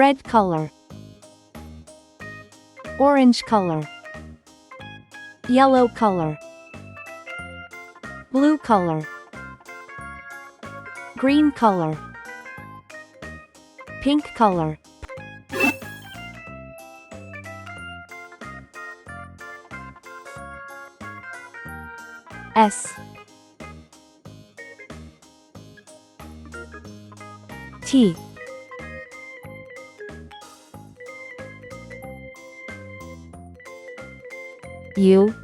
red color, orange color, yellow color, blue color, green color, pink color. S T U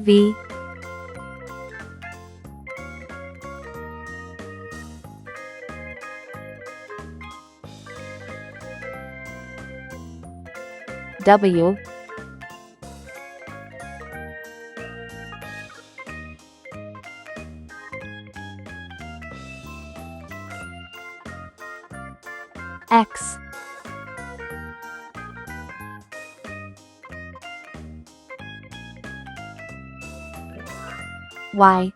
V W X Y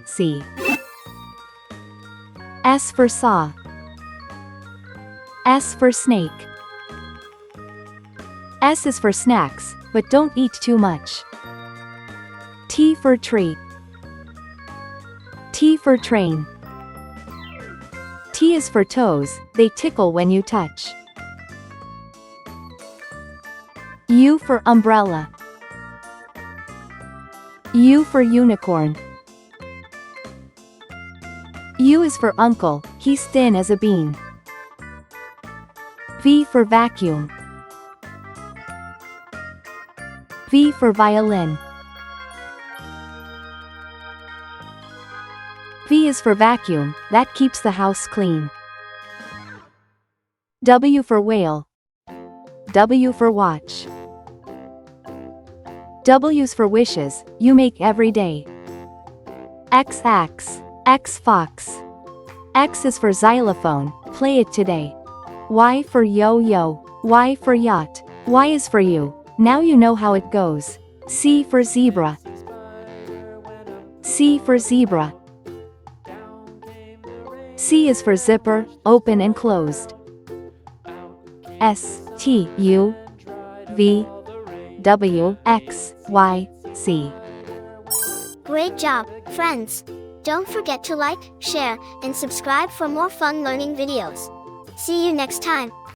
C. S for saw. S for snake. S is for snacks, but don't eat too much. T for tree. T for train. T is for toes, they tickle when you touch. U for umbrella. U for unicorn. U is for uncle, he's thin as a bean. V for vacuum. V for violin. V is for vacuum, that keeps the house clean. W for whale. W for watch. W's for wishes, you make every day. X axe. X fox. X is for xylophone, play it today. Y for yo-yo. Y for yacht. Y is for you, now you know how it goes. C for zebra. C for zebra. C is for zipper, open and closed. S, T, U, V, W, X, Y, Z. Great job, friends! Don't forget to like, share, and subscribe for more fun learning videos. See you next time.